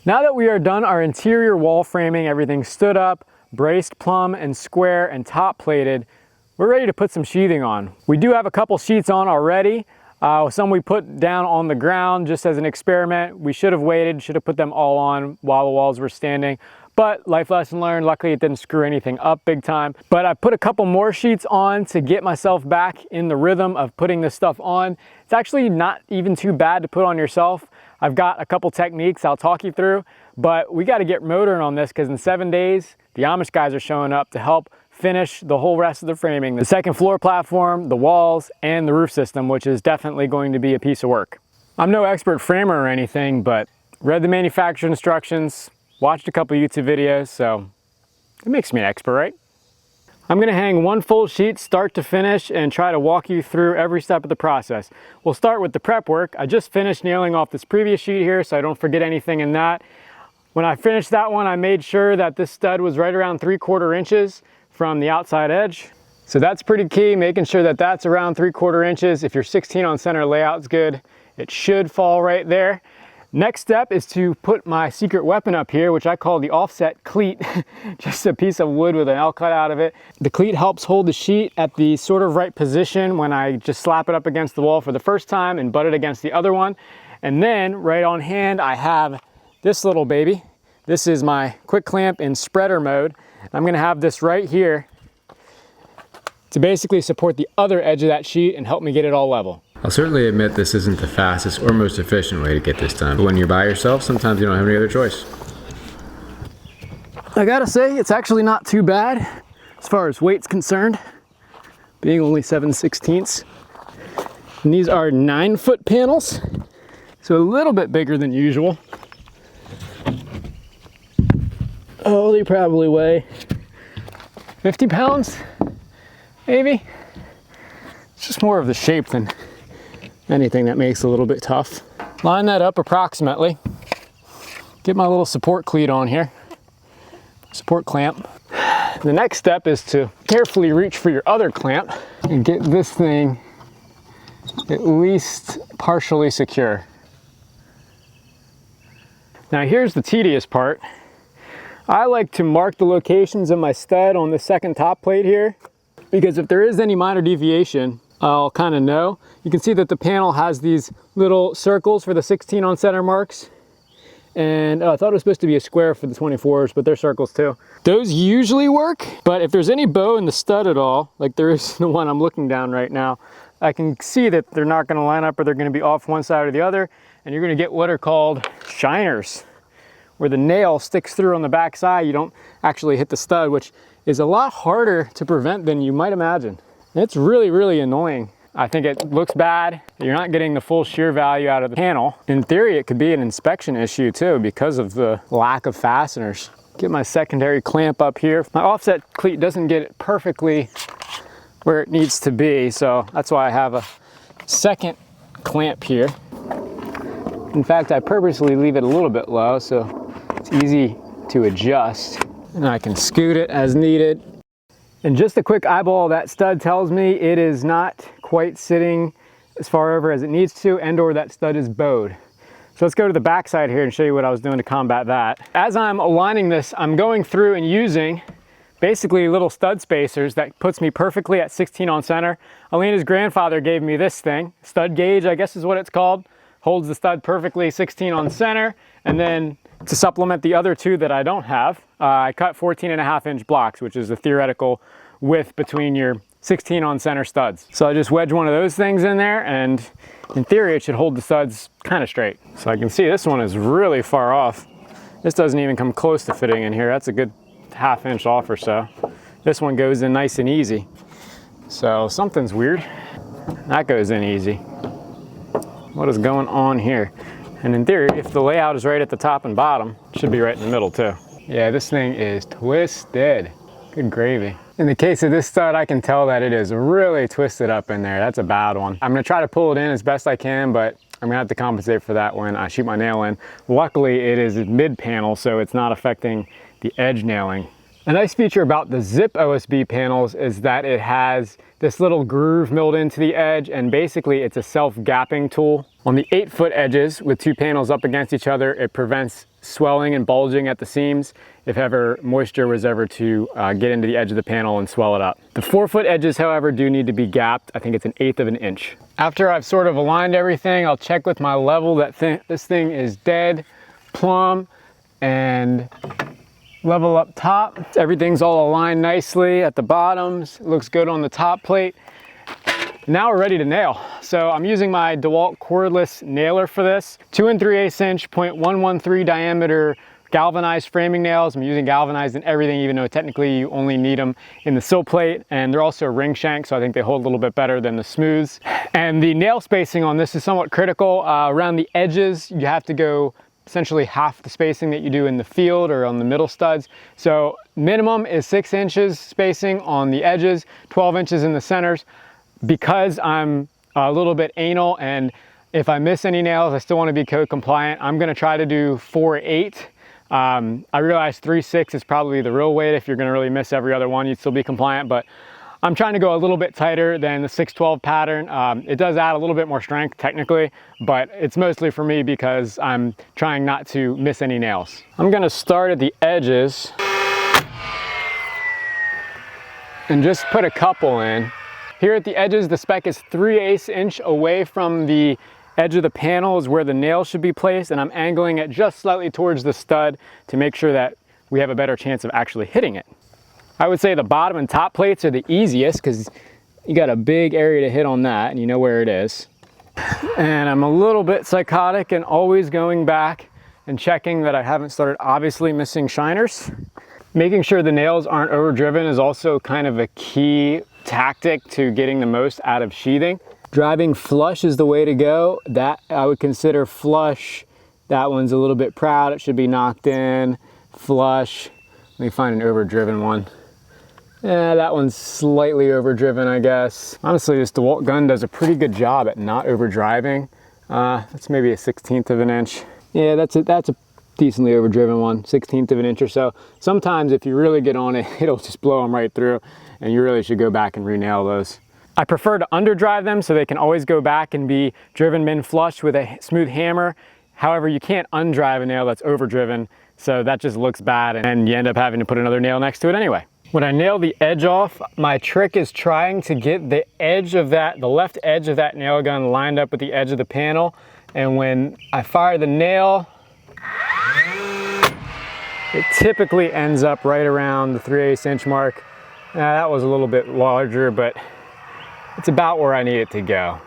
Now that we are done our interior wall framing, everything stood up, braced plumb and square and top plated, we're ready to put some sheathing on. We do have a couple sheets on already. Some we put down on the ground just as an experiment. We should have waited, should have put them all on while the walls were standing. But life lesson learned, luckily it didn't screw anything up big time. But I put a couple more sheets on to get myself back in the rhythm of putting this stuff on. It's actually not even too bad to put on yourself. I've got a couple techniques I'll talk you through, but we got to get motoring on this because in 7 days, the Amish guys are showing up to help finish the whole rest of the framing, the second floor platform, the walls, and the roof system, which is definitely going to be a piece of work. I'm no expert framer or anything, but read the manufacturer instructions, watched a couple YouTube videos, so it makes me an expert, right? I'm gonna hang one full sheet start to finish and try to walk you through every step of the process. We'll start with the prep work. I just finished nailing off this previous sheet here so I don't forget anything in that. When I finished that one, I made sure that this stud was right around 3/4 inches from the outside edge. So that's pretty key, making sure that that's around 3/4 inches. If your 16 on center layout's good, it should fall right there. Next step is to put my secret weapon up here, which I call the offset cleat, just a piece of wood with an L cut out of it. The cleat helps hold the sheet at the sort of right position when I just slap it up against the wall for the first time and butt it against the other one. And then right on hand, I have this little baby. This is my quick clamp in spreader mode. I'm gonna have this right here to basically support the other edge of that sheet and help me get it all level. I'll certainly admit this isn't the fastest or most efficient way to get this done, but when you're by yourself, sometimes you don't have any other choice. I gotta say, it's actually not too bad as far as weight's concerned, being only 7/16. And these are 9-foot panels, so a little bit bigger than usual. Oh, they probably weigh 50 pounds, maybe. It's just more of the shape than anything that makes it a little bit tough. Line that up approximately. Get my little support cleat on here, support clamp. The next step is to carefully reach for your other clamp and get this thing at least partially secure. Now here's the tedious part. I like to mark the locations of my stud on the second top plate here, because if there is any minor deviation, I'll kind of know. You can see that the panel has these little circles for the 16 on center marks. And I thought it was supposed to be a square for the 24s, but they're circles too. Those usually work, but if there's any bow in the stud at all, like there is the one I'm looking down right now, I can see that they're not gonna line up or they're gonna be off one side or the other, and you're gonna get what are called shiners, where the nail sticks through on the back side. You don't actually hit the stud, which is a lot harder to prevent than you might imagine. It's really, really annoying. I think it looks bad. You're not getting the full shear value out of the panel. In theory, it could be an inspection issue too because of the lack of fasteners. Get my secondary clamp up here. My offset cleat doesn't get it perfectly where it needs to be, so that's why I have a second clamp here. In fact, I purposely leave it a little bit low so it's easy to adjust, and I can scoot it as needed. And just a quick eyeball, that stud tells me it is not quite sitting as far over as it needs to, and or that stud is bowed. So let's go to the back side here and show you what I was doing to combat that. As I'm aligning this, I'm going through and using basically little stud spacers that puts me perfectly at 16 on center. Elaina's grandfather gave me this thing, stud gauge, I guess is what it's called. Holds the stud perfectly 16 on center, and then to supplement the other two that I don't have, I cut 14.5-inch blocks, which is the theoretical width between your 16 on center studs. So I just wedge one of those things in there, and in theory it should hold the studs kind of straight. So I can see this one is really far off. This doesn't even come close to fitting in here. That's a good 1/2 inch off or so. This one goes in nice and easy. So something's weird. That goes in easy. What is going on here? And in theory, if the layout is right at the top and bottom, it should be right in the middle too. Yeah, this thing is twisted. Good gravy. In the case of this stud, I can tell that it is really twisted up in there. That's a bad one. I'm gonna try to pull it in as best I can, but I'm gonna have to compensate for that when I shoot my nail in. Luckily, it is mid-panel, so it's not affecting the edge nailing. A nice feature about the Zip OSB panels is that it has this little groove milled into the edge, and basically it's a self-gapping tool. On the 8-foot edges with two panels up against each other, it prevents swelling and bulging at the seams if ever moisture was ever to get into the edge of the panel and swell it up. The 4-foot edges, however, do need to be gapped. I think it's 1/8 of an inch. After I've sort of aligned everything, I'll check with my level that this thing is dead, plumb, and level up top. Everything's all aligned nicely at the bottoms. It looks good on the top plate. Now we're ready to nail. So I'm using my DeWalt cordless nailer for this. 2 3/8 inch, 0.113 diameter galvanized framing nails. I'm using galvanized in everything, even though technically you only need them in the sill plate, and they're also ring shank, so I think they hold a little bit better than the smooths. And the nail spacing on this is somewhat critical. Around the edges, you have to go essentially half the spacing that you do in the field or on the middle studs. So minimum is 6 inches spacing on the edges, 12 inches in the centers. Because I'm a little bit anal, and if I miss any nails, I still want to be code compliant, I'm going to try to do 4/8. I realize 3/6 is probably the real weight. If you're going to really miss every other one, you'd still be compliant, but I'm trying to go a little bit tighter than the 6/12 pattern. It does add a little bit more strength technically, but it's mostly for me because I'm trying not to miss any nails. I'm going to start at the edges and just put a couple in. Here at the edges, the spec is 3/8 inch away from the edge of the panel is where the nail should be placed, and I'm angling it just slightly towards the stud to make sure that we have a better chance of actually hitting it. I would say the bottom and top plates are the easiest because you got a big area to hit on that and you know where it is. And I'm a little bit psychotic and always going back and checking that I haven't started obviously missing shiners. Making sure the nails aren't overdriven is also kind of a key tactic to getting the most out of sheathing. Driving flush is the way to go. That I would consider flush. That one's a little bit proud. It should be knocked in. Flush. Let me find an overdriven one. Yeah, that one's slightly overdriven, I guess. Honestly, this DeWalt gun does a pretty good job at not overdriving. That's maybe a 1/16 of an inch. Yeah, that's a decently overdriven one, 1/16 of an inch or so. Sometimes if you really get on it, it'll just blow them right through, and you really should go back and re-nail those. I prefer to underdrive them so they can always go back and be driven min flush with a smooth hammer. However, you can't undrive a nail that's overdriven, so that just looks bad and you end up having to put another nail next to it anyway. When I nail the edge off, my trick is trying to get the edge of the left edge of that nail gun lined up with the edge of the panel, and when I fire the nail, it typically ends up right around the 3/8 inch mark. That was a little bit larger, but it's about where I need it to go.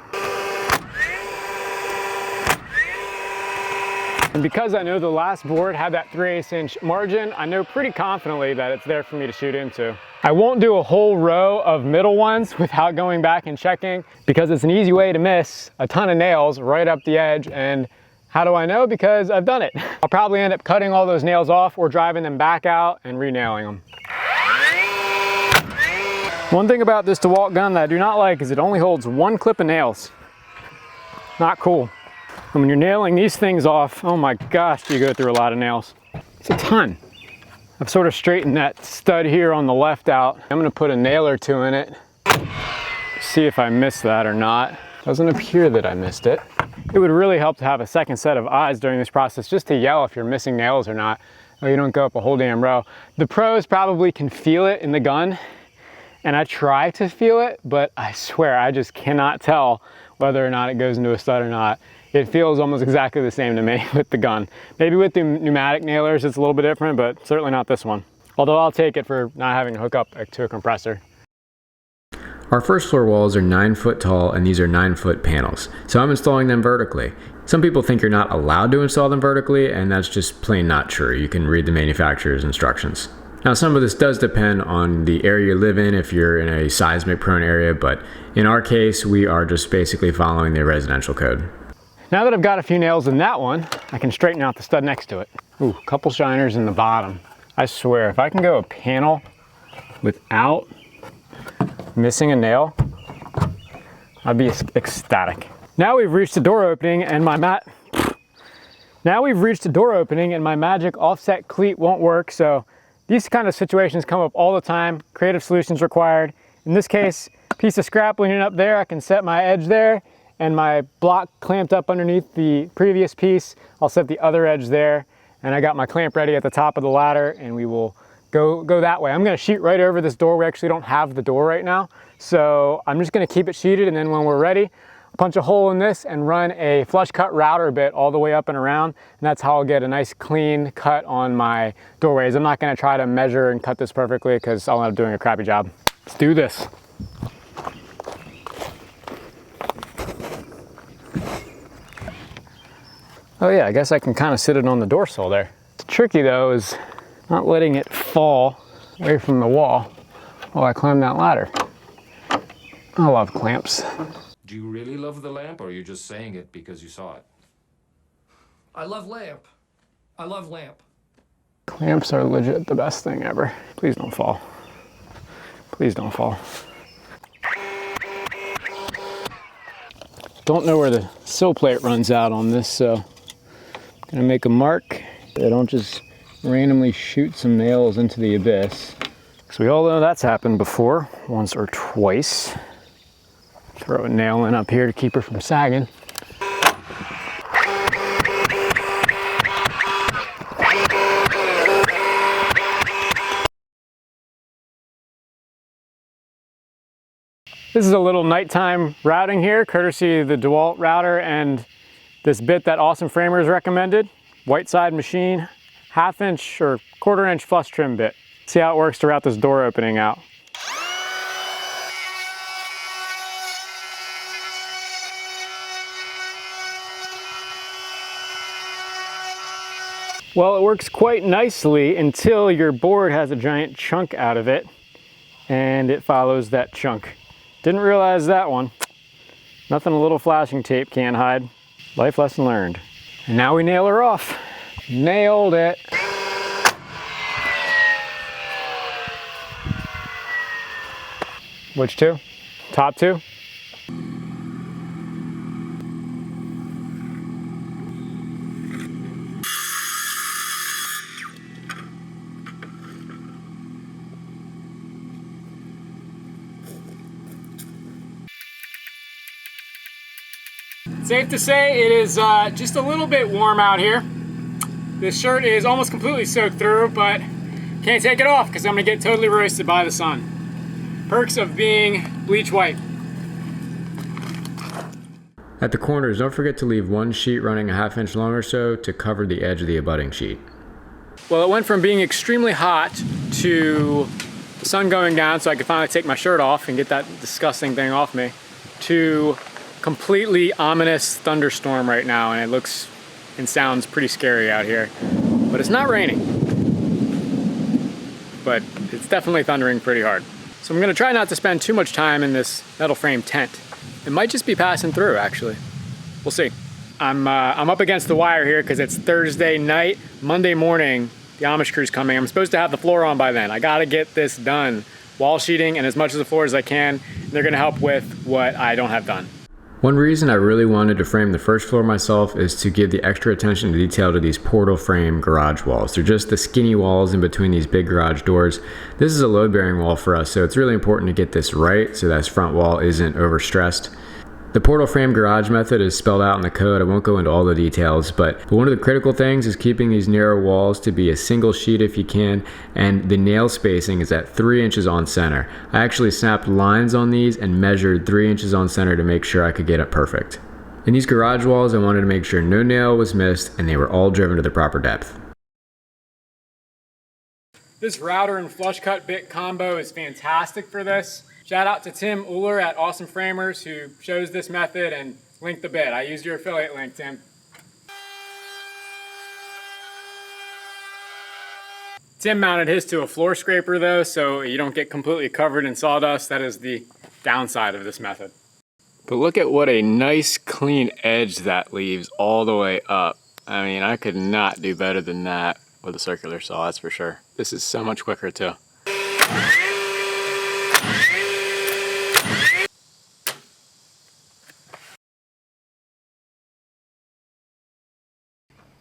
And because I know the last board had that 3/8 inch margin, I know pretty confidently that it's there for me to shoot into. I won't do a whole row of middle ones without going back and checking, because it's an easy way to miss a ton of nails right up the edge. And how do I know? Because I've done it. I'll probably end up cutting all those nails off or driving them back out and re-nailing them. One thing about this DeWalt gun that I do not like is it only holds one clip of nails. Not cool. And when you're nailing these things off, oh my gosh, do you go through a lot of nails. It's a ton. I've sort of straightened that stud here on the left out. I'm gonna put a nail or two in it. See if I missed that or not. Doesn't appear that I missed it. It would really help to have a second set of eyes during this process just to yell if you're missing nails or not. Or you don't go up a whole damn row. The pros probably can feel it in the gun, and I try to feel it, but I swear I just cannot tell whether or not it goes into a stud or not. It feels almost exactly the same to me with the gun. Maybe with the pneumatic nailers it's a little bit different, but certainly not this one. Although I'll take it for not having to hook up to a compressor. Our first floor walls are 9 foot tall, and these are 9 foot panels. So I'm installing them vertically. Some people think you're not allowed to install them vertically, and that's just plain not true. You can read the manufacturer's instructions. Now, some of this does depend on the area you live in, if you're in a seismic prone area, but in our case, we are just basically following the residential code. Now that I've got a few nails in that one, I can straighten out the stud next to it. Ooh, a couple shiners in the bottom. I swear, if I can go a panel without missing a nail, I'd be ecstatic. Now we've reached the door opening and my magic offset cleat won't work, so these kind of situations come up all the time. Creative solutions required. In this case, piece of scrap leaning up there, I can set my edge there, and my block clamped up underneath the previous piece. I'll set the other edge there, And I got my clamp ready at the top of the ladder, and we will go that way. I'm gonna sheet right over this door. We actually don't have the door right now. So I'm just gonna keep it sheeted, and then when we're ready, punch a hole in this and run a flush cut router bit all the way up and around. And that's how I'll get a nice clean cut on my doorways. I'm not gonna try to measure and cut this perfectly because I'll end up doing a crappy job. Let's do this. Oh yeah, I guess I can kind of sit it on the door sill there. What's tricky though is not letting it fall away from the wall while I climb that ladder. I love clamps. Do you really love the lamp, or are you just saying it because you saw it? I love lamp. I love lamp. Clamps are legit the best thing ever. Please don't fall. Please don't fall. Don't know where the sill plate runs out on this, so I'm gonna make a mark. They don't just randomly shoot some nails into the abyss. So we all know that's happened before, once or twice. Throw a nail in up here to keep her from sagging. This is a little nighttime routing here, courtesy of the DeWalt router and this bit that Awesome Framers recommended. White side machine, 1/2 inch or 1/4 inch flush trim bit. See how it works to route this door opening out. Well, it works quite nicely until your board has a giant chunk out of it and it follows that chunk. Didn't realize that one. Nothing a little flashing tape can't hide. Life lesson learned. And now we nail her off. Nailed it. Which two? Top two? Safe to say it is just a little bit warm out here. This shirt is almost completely soaked through, but can't take it off because I'm gonna get totally roasted by the sun. Perks of being bleach white. At the corners, don't forget to leave one sheet running a 1/2 inch long or so to cover the edge of the abutting sheet. Well, it went from being extremely hot to the sun going down so I could finally take my shirt off and get that disgusting thing off me, to completely ominous thunderstorm right now, and it looks and sounds pretty scary out here. But it's not raining. But it's definitely thundering pretty hard. So I'm gonna try not to spend too much time in this metal frame tent. It might just be passing through, actually. We'll see. I'm up against the wire here because it's Thursday night. Monday morning, the Amish crew's coming. I'm supposed to have the floor on by then. I gotta get this done. Wall sheeting and as much of the floor as I can. They're gonna help with what I don't have done. One reason I really wanted to frame the first floor myself is to give the extra attention to detail to these portal frame garage walls. They're just the skinny walls in between these big garage doors. This is a load bearing wall for us, so it's really important to get this right so this front wall isn't overstressed. The portal frame garage method is spelled out in the code. I won't go into all the details, but one of the critical things is keeping these narrow walls to be a single sheet if you can, and the nail spacing is at 3 inches on center. I actually snapped lines on these and measured 3 inches on center to make sure I could get it perfect. In these garage walls, I wanted to make sure no nail was missed and they were all driven to the proper depth. This router and flush cut bit combo is fantastic for this. Shout out to Tim Uller at Awesome Framers who shows this method and linked the bit. I used your affiliate link, Tim. Tim mounted his to a floor scraper though, so you don't get completely covered in sawdust. That is the downside of this method. But look at what a nice clean edge that leaves all the way up. I mean, I could not do better than that with a circular saw, that's for sure. This is so much quicker too.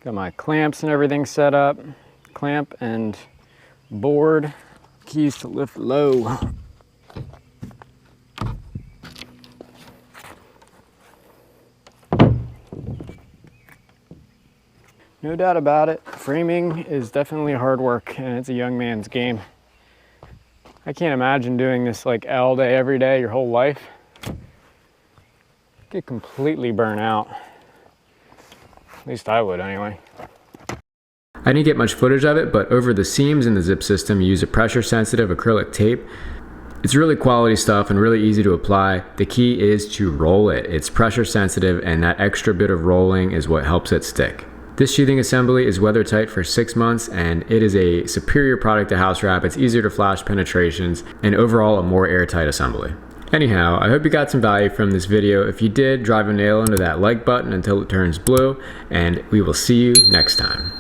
Got my clamps and everything set up. Clamp and board. Keys to lift low. No doubt about it, Framing is definitely hard work, and it's a young man's game. I can't imagine doing this like all day, every day, your whole life. Get completely burnt out. At least I would anyway. I didn't get much footage of it, but over the seams in the zip system, you use a pressure-sensitive acrylic tape. It's really quality stuff and really easy to apply. The key is to roll it. It's pressure-sensitive, and that extra bit of rolling is what helps it stick. This sheathing assembly is weather tight for 6 months, and it is a superior product to house wrap. It's easier to flash penetrations, and overall a more airtight assembly. Anyhow, I hope you got some value from this video. If you did, drive a nail into that like button until it turns blue, and we will see you next time.